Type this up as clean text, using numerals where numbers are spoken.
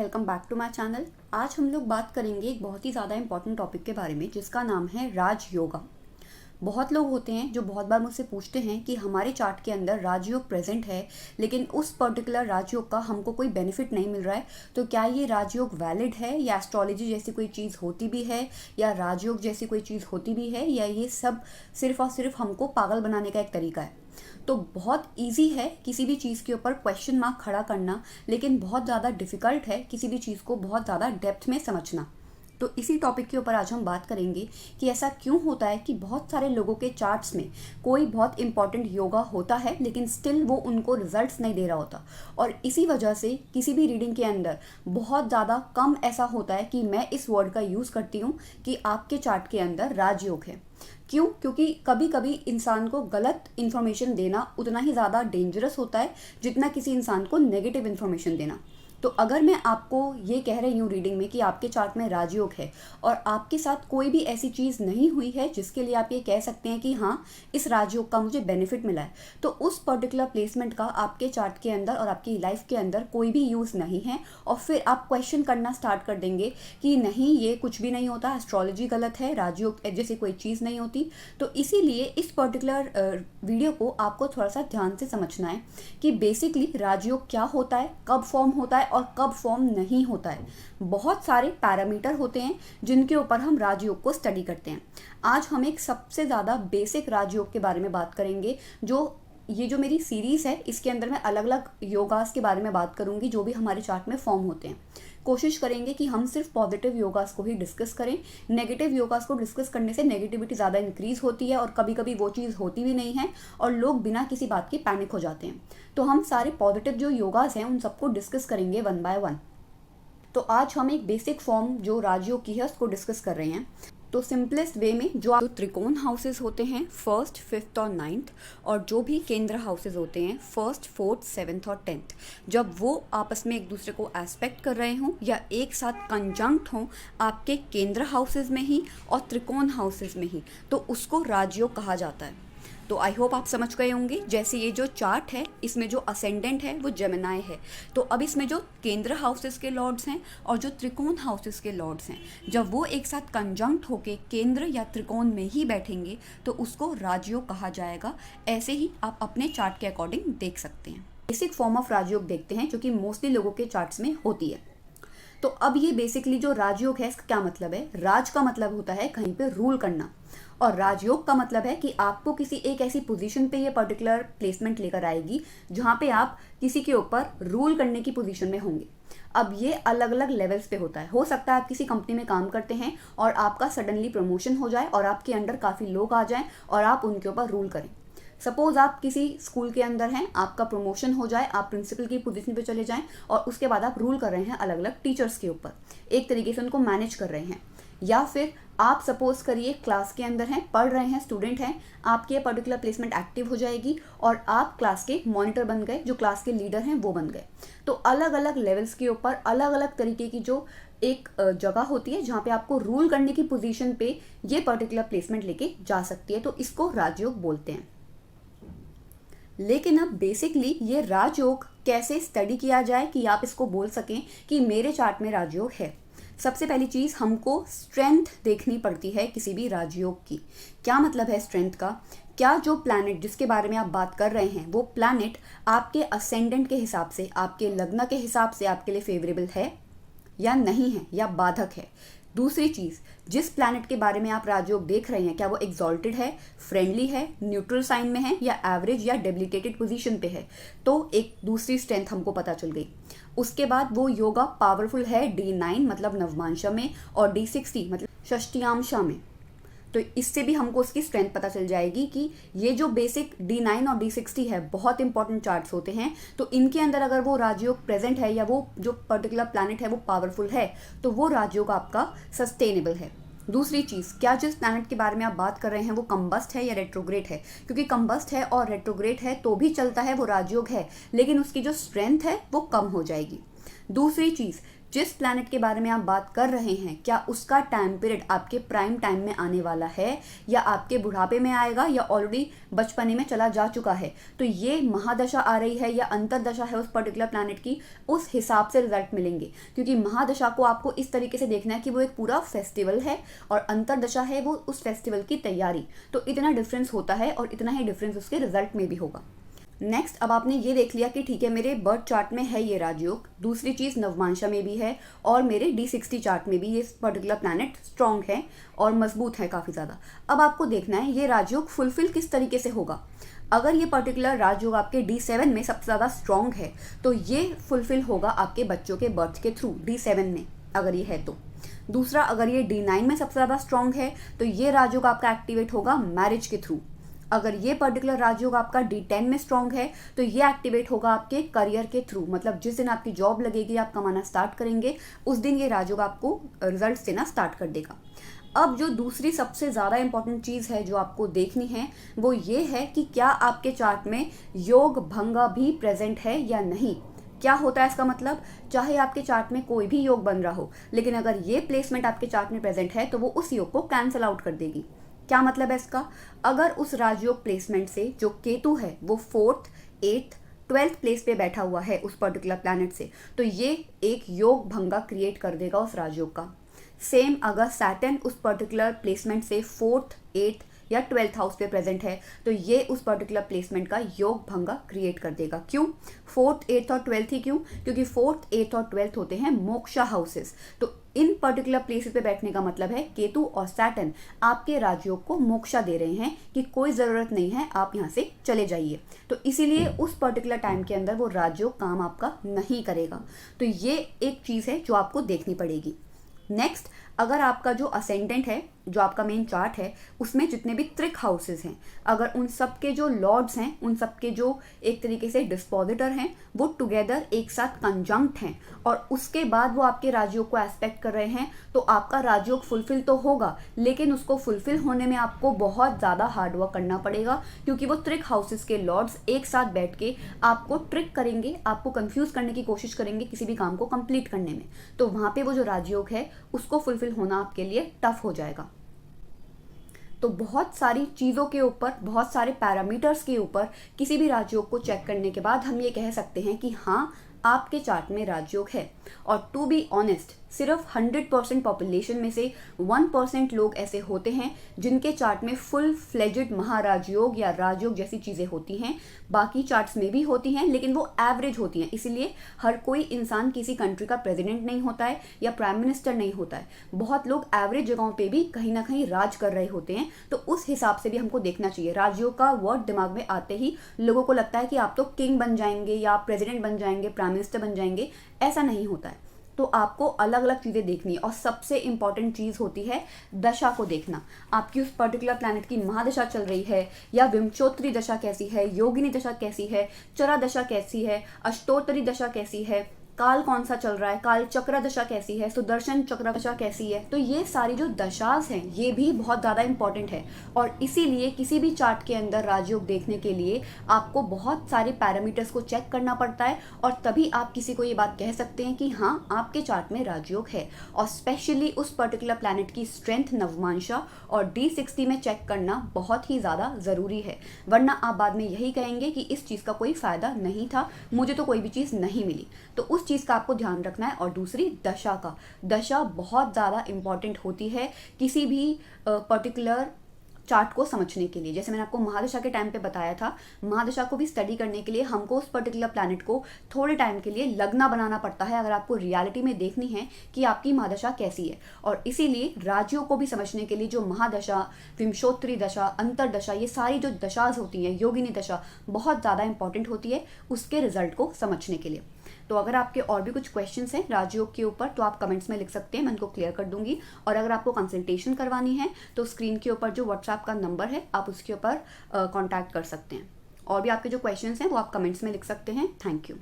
Welcome back to my channel. आज हम लोग बात करेंगे एक बहुत ही ज़्यादा इंपॉर्टेंट टॉपिक के बारे में जिसका नाम है राजयोगा। बहुत लोग होते हैं जो बहुत बार मुझसे पूछते हैं कि हमारे चार्ट के अंदर राजयोग प्रेजेंट है लेकिन उस पर्टिकुलर राजयोग का हमको कोई बेनिफिट नहीं मिल रहा है, तो क्या ये राजयोग वैलिड है या एस्ट्रोलॉजी जैसी कोई चीज़ होती भी है या राजयोग जैसी कोई चीज़ होती भी है या ये सब सिर्फ और सिर्फ हमको पागल बनाने का एक तरीका है। तो बहुत इजी है किसी भी चीज़ के ऊपर क्वेश्चन मार्क खड़ा करना, लेकिन बहुत ज़्यादा डिफ़िकल्ट है किसी भी चीज़ को बहुत ज़्यादा डेप्थ में समझना। तो इसी टॉपिक के ऊपर आज हम बात करेंगे कि ऐसा क्यों होता है कि बहुत सारे लोगों के चार्ट्स में कोई बहुत इंपॉर्टेंट योगा होता है लेकिन स्टिल वो उनको रिजल्ट्स नहीं दे रहा होता, और इसी वजह से किसी भी रीडिंग के अंदर बहुत ज़्यादा कम ऐसा होता है कि मैं इस वर्ड का यूज़ करती हूँ कि आपके चार्ट के अंदर राजयोग है। क्यों? क्योंकि कभी कभी इंसान को गलत इन्फॉर्मेशन देना उतना ही ज़्यादा डेंजरस होता है जितना किसी इंसान को नेगेटिव इन्फॉर्मेशन देना। तो अगर मैं आपको ये कह रही हूँ रीडिंग में कि आपके चार्ट में राजयोग है और आपके साथ कोई भी ऐसी चीज़ नहीं हुई है जिसके लिए आप ये कह सकते हैं कि हाँ इस राजयोग का मुझे बेनिफिट मिला है, तो उस पर्टिकुलर प्लेसमेंट का आपके चार्ट के अंदर और आपकी लाइफ के अंदर कोई भी यूज़ नहीं है। और फिर आप क्वेश्चन करना स्टार्ट कर देंगे कि नहीं ये कुछ भी नहीं होता, एस्ट्रोलॉजी गलत है, राजयोग जैसी कोई चीज़ नहीं होती। तो इसीलिए इस पर्टिकुलर वीडियो को आपको थोड़ा सा ध्यान से समझना है कि बेसिकली राजयोग क्या होता है, कब फॉर्म होता है और कब फॉर्म नहीं होता है। बहुत सारे पैरामीटर होते हैं जिनके ऊपर हम राजयोग को स्टडी करते हैं। आज हम एक सबसे ज़्यादा बेसिक राजयोग के बारे में बात करेंगे। ये जो मेरी सीरीज़ है इसके अंदर मैं अलग अलग योगास के बारे में बात करूंगी जो भी हमारे चार्ट में फॉर्म होते हैं। कोशिश करेंगे कि हम सिर्फ पॉजिटिव योगास को ही डिस्कस करें। नेगेटिव योगास को डिस्कस करने से नेगेटिविटी ज़्यादा इंक्रीज होती है और कभी कभी वो चीज़ होती भी नहीं है और लोग बिना किसी बात की पैनिक हो जाते हैं। तो हम सारे पॉजिटिव जो योगास हैं उन सबको डिस्कस करेंगे वन बाय वन। तो आज हम एक बेसिक फॉर्म जो राजयोग की है उसको डिस्कस कर रहे हैं। तो सिंपलेस्ट वे में जो त्रिकोण हाउसेस होते हैं फर्स्ट, फिफ्थ और नाइन्थ, और जो भी केंद्र हाउसेस होते हैं फर्स्ट, फोर्थ, सेवेंथ और टेंथ, जब वो आपस में एक दूसरे को एस्पेक्ट कर रहे हों या एक साथ कंजंक्ट हों आपके केंद्र हाउसेस में ही और त्रिकोण हाउसेस में ही, तो उसको राजयोग कहा जाता है। तो आई होप आप समझ गए होंगे। जैसे ये जो चार्ट है इसमें जो असेंडेंट है वो जेमिनाई है, तो अब इसमें जो केंद्र हाउसेस के लॉर्ड्स हैं और जो त्रिकोण हाउसेस के लॉर्ड्स हैं, जब वो एक साथ कंजंक्ट होके केंद्र या त्रिकोण में ही बैठेंगे तो उसको राजयोग कहा जाएगा। ऐसे ही आप अपने चार्ट के अकॉर्डिंग देख सकते हैं। बेसिक फॉर्म ऑफ राजयोग देखते हैं जो कि मोस्टली लोगों के चार्ट्स में होती है। तो अब ये बेसिकली जो राजयोग है इसका क्या मतलब है? राज का मतलब होता है कहीं पे रूल करना, और राजयोग का मतलब है कि आपको किसी एक ऐसी पोजीशन पे ये पर्टिकुलर प्लेसमेंट लेकर आएगी जहाँ पे आप किसी के ऊपर रूल करने की पोजीशन में होंगे। अब ये अलग अलग लेवल्स पे होता है। हो सकता है आप किसी कंपनी में काम करते हैं और आपका सडनली प्रमोशन हो जाए और आपके अंडर काफ़ी लोग आ जाएं और आप उनके ऊपर रूल करें। सपोज आप किसी स्कूल के अंदर हैं, आपका प्रमोशन हो जाए, आप प्रिंसिपल की पोजीशन पे चले जाएं और उसके बाद आप रूल कर रहे हैं अलग अलग टीचर्स के ऊपर, एक तरीके से उनको मैनेज कर रहे हैं। या फिर आप सपोज करिए क्लास के अंदर हैं, पढ़ रहे हैं, स्टूडेंट हैं, आपकी ये पर्टिकुलर प्लेसमेंट एक्टिव हो जाएगी और आप क्लास के मॉनिटर बन गए, जो क्लास के लीडर हैं वो बन गए। तो अलग अलग लेवल्स के ऊपर अलग अलग तरीके की जो एक जगह होती है जहाँ पे आपको रूल करने की पोजीशन पे ये पर्टिकुलर प्लेसमेंट लेके जा सकती है, तो इसको राजयोग बोलते हैं। लेकिन अब बेसिकली ये राजयोग कैसे स्टडी किया जाए कि आप इसको बोल सकें कि मेरे चार्ट में राजयोग है। सबसे पहली चीज़ हमको स्ट्रेंथ देखनी पड़ती है किसी भी राजयोग की। क्या मतलब है स्ट्रेंथ का? क्या जो प्लैनेट जिसके बारे में आप बात कर रहे हैं वो प्लैनेट आपके असेंडेंट के हिसाब से, आपके लग्न के हिसाब से आपके लिए फेवरेबल है या नहीं है या बाधक है। दूसरी चीज़, जिस प्लैनेट के बारे में आप राजयोग देख रहे हैं क्या वो एग्जॉल्टेड है, फ्रेंडली है, न्यूट्रल साइन में है या एवरेज या डेबिलिटेटेड पोजीशन पे है, तो एक दूसरी स्ट्रेंथ हमको पता चल गई। उसके बाद वो योगा पावरफुल है D9 मतलब नवमांशा में और D60 मतलब षष्टियांशा में, तो इससे भी हमको उसकी स्ट्रेंथ पता चल जाएगी कि ये जो बेसिक D9 और D60 है बहुत इंपॉर्टेंट चार्ट्स होते हैं। तो इनके अंदर अगर वो राजयोग प्रेजेंट है या वो जो पर्टिकुलर प्लैनेट है वो पावरफुल है तो वो राजयोग आपका सस्टेनेबल है। दूसरी चीज़, क्या जिस प्लैनेट के बारे में आप बात कर रहे हैं वो कंबस्ट है या रेट्रोग्रेड है, क्योंकि कंबस्ट है और रेट्रोग्रेड है तो भी चलता है, वो राजयोग है, लेकिन उसकी जो स्ट्रेंथ है वो कम हो जाएगी। दूसरी चीज़, जिस प्लैनेट के बारे में आप बात कर रहे हैं क्या उसका टाइम पीरियड आपके प्राइम टाइम में आने वाला है या आपके बुढ़ापे में आएगा या ऑलरेडी बचपने में चला जा चुका है। तो ये महादशा आ रही है या अंतरदशा है उस पर्टिकुलर प्लैनेट की, उस हिसाब से रिजल्ट मिलेंगे। क्योंकि महादशा को आपको इस तरीके से देखना है कि वो एक पूरा फेस्टिवल है और अंतरदशा है वो उस फेस्टिवल की तैयारी। तो इतना डिफरेंस होता है और इतना ही डिफरेंस उसके रिजल्ट में भी होगा। नेक्स्ट, अब आपने ये देख लिया कि ठीक है मेरे बर्थ चार्ट में है ये राजयोग, दूसरी चीज़ नवमांशा में भी है और मेरे D60 चार्ट में भी ये पर्टिकुलर प्लैनेट स्ट्रॉन्ग है और मजबूत है काफ़ी ज़्यादा। अब आपको देखना है ये राजयोग फुलफिल किस तरीके से होगा। अगर ये पर्टिकुलर राजयोग आपके D7 में सबसे ज़्यादा स्ट्रॉन्ग है तो ये फुलफिल होगा आपके बच्चों के बर्थ के थ्रू, D7 में अगर ये है तो। दूसरा, अगर ये D9 में सबसे ज़्यादा स्ट्रॉन्ग है तो ये राजयोग आपका एक्टिवेट होगा मैरिज के थ्रू। अगर ये पर्टिकुलर राजयोग आपका D10 में स्ट्रॉन्ग है तो ये एक्टिवेट होगा आपके करियर के थ्रू, मतलब जिस दिन आपकी जॉब लगेगी, आप कमाना स्टार्ट करेंगे, उस दिन ये राजयोग आपको रिजल्ट्स देना स्टार्ट कर देगा। अब जो दूसरी सबसे ज़्यादा इंपॉर्टेंट चीज़ है जो आपको देखनी है वो ये है कि क्या आपके चार्ट में योग भंगा भी प्रेजेंट है या नहीं। क्या होता है इसका मतलब, चाहे आपके चार्ट में कोई भी योग बन रहा हो लेकिन अगर ये प्लेसमेंट आपके चार्ट में प्रेजेंट है तो वो उस योग को कैंसिल आउट कर देगी। क्या मतलब है इसका, अगर उस राजयोग प्लेसमेंट से जो केतु है वो 4th, 8th, 12th प्लेस पे बैठा हुआ है उस पर्टिकुलर प्लैनेट से, तो ये एक योग भंगा क्रिएट कर देगा उस राजयोग का। सेम अगर सैटर्न उस पर्टिकुलर प्लेसमेंट से 4th, 8th या 12th हाउस पे प्रेजेंट है तो ये उस पर्टिकुलर प्लेसमेंट का योग भंगा क्रिएट कर देगा। क्यों 4th, 8th और 12th ही क्यों, क्योंकि 4th, 8th और 12th होते हैं मोक्षा हाउसेस। तो इन पर्टिकुलर प्लेसेस पे बैठने का मतलब है केतु और सैटर्न आपके राजयोग को मोक्षा दे रहे हैं कि कोई ज़रूरत नहीं है, आप यहाँ से चले जाइए। तो इसीलिए उस पर्टिकुलर टाइम के अंदर वो राजयोग काम आपका नहीं करेगा। तो ये एक चीज़ है जो आपको देखनी पड़ेगी। नेक्स्ट, अगर आपका जो असेंडेंट है, जो आपका मेन चार्ट है, उसमें जितने भी त्रिक हाउसेस हैं, अगर उन सब के जो लॉर्ड्स हैं, उन सब के जो एक तरीके से डिस्पोजिटर हैं, वो टुगेदर एक साथ कंजंक्ट हैं और उसके बाद वो आपके राजयोग को एस्पेक्ट कर रहे हैं, तो आपका राजयोग फुलफिल तो होगा लेकिन उसको फुलफिल होने में आपको बहुत ज़्यादा हार्डवर्क करना पड़ेगा। क्योंकि वो त्रिक हाउसेस के लॉर्ड्स एक साथ बैठ के आपको ट्रिक करेंगे, आपको कंफ्यूज करने की कोशिश करेंगे किसी भी काम को कंप्लीट करने में। तो वहाँ पे वो जो राजयोग है उसको फुलफिल होना आपके लिए टफ हो जाएगा। तो बहुत सारी चीज़ों के ऊपर, बहुत सारे पैरामीटर्स के ऊपर किसी भी राजयोग को चेक करने के बाद हम ये कह सकते हैं कि हाँ आपके चार्ट में राजयोग है। और टू बी ऑनेस्ट, सिर्फ 100% पॉपुलेशन में से 1% लोग ऐसे होते हैं जिनके चार्ट में फुल फ्लेजेड महाराजयोग या राजयोग जैसी चीज़ें होती हैं। बाकी चार्ट्स में भी होती हैं लेकिन वो एवरेज होती हैं। इसीलिए हर कोई इंसान किसी कंट्री का प्रेसिडेंट नहीं होता है या प्राइम मिनिस्टर नहीं होता है। बहुत लोग एवरेज जगहों पे भी कहीं ना कहीं राज कर रहे होते हैं। तो उस हिसाब से भी हमको देखना चाहिए। राजयोग का वर्ड दिमाग में आते ही लोगों को लगता है कि आप तो किंग बन जाएंगे या आप प्रेसिडेंट बन जाएंगे, प्राइम मिनिस्टर बन जाएंगे। ऐसा नहीं होता है। तो आपको अलग अलग चीज़ें देखनी है और सबसे इंपॉर्टेंट चीज़ होती है दशा को देखना। आपकी उस पर्टिकुलर प्लैनेट की महादशा चल रही है या विंशोत्तरी दशा कैसी है, योगिनी दशा कैसी है, चरा दशा कैसी है, अष्टोत्तरी दशा कैसी है, काल कौन सा चल रहा है, काल चक्र दशा कैसी है, सुदर्शन चक्र दशा कैसी है। तो ये सारी जो दशाज हैं ये भी बहुत ज़्यादा इंपॉर्टेंट है और इसीलिए किसी भी चार्ट के अंदर राजयोग देखने के लिए आपको बहुत सारे पैरामीटर्स को चेक करना पड़ता है और तभी आप किसी को ये बात कह सकते हैं कि हाँ आपके चार्ट में राजयोग है। और स्पेशली उस पर्टिकुलर प्लैनेट की स्ट्रेंथ नवमांशा और D60 में चेक करना बहुत ही ज़्यादा ज़रूरी है, वरना आप बाद में यही कहेंगे कि इस चीज़ का कोई फ़ायदा नहीं था, मुझे तो कोई भी चीज़ नहीं मिली। तो उस चीज़ का आपको ध्यान रखना है। और दूसरी दशा का, दशा बहुत ज़्यादा इंपॉर्टेंट होती है किसी भी पर्टिकुलर चार्ट को समझने के लिए। जैसे मैंने आपको महादशा के टाइम पे बताया था, महादशा को भी स्टडी करने के लिए हमको उस पर्टिकुलर प्लैनेट को थोड़े टाइम के लिए लगना बनाना पड़ता है अगर आपको रियलिटी में देखनी है कि आपकी महादशा कैसी है। और इसीलिए राजयोग को भी समझने के लिए जो महादशा, विंशोत्तरी दशा, अंतरदशा, ये सारी जो दशाज होती हैं, योगिनी दशा बहुत ज़्यादा इंपॉर्टेंट होती है उसके रिजल्ट को समझने के लिए। तो अगर आपके और भी कुछ क्वेश्चंस हैं राजयोग के ऊपर तो आप कमेंट्स में लिख सकते हैं, मैं उनको क्लियर कर दूंगी। और अगर आपको कंसल्टेशन करवानी है तो स्क्रीन के ऊपर जो व्हाट्सएप का नंबर है आप उसके ऊपर कांटेक्ट कर सकते हैं। और भी आपके जो क्वेश्चंस हैं वो आप कमेंट्स में लिख सकते हैं। Thank you.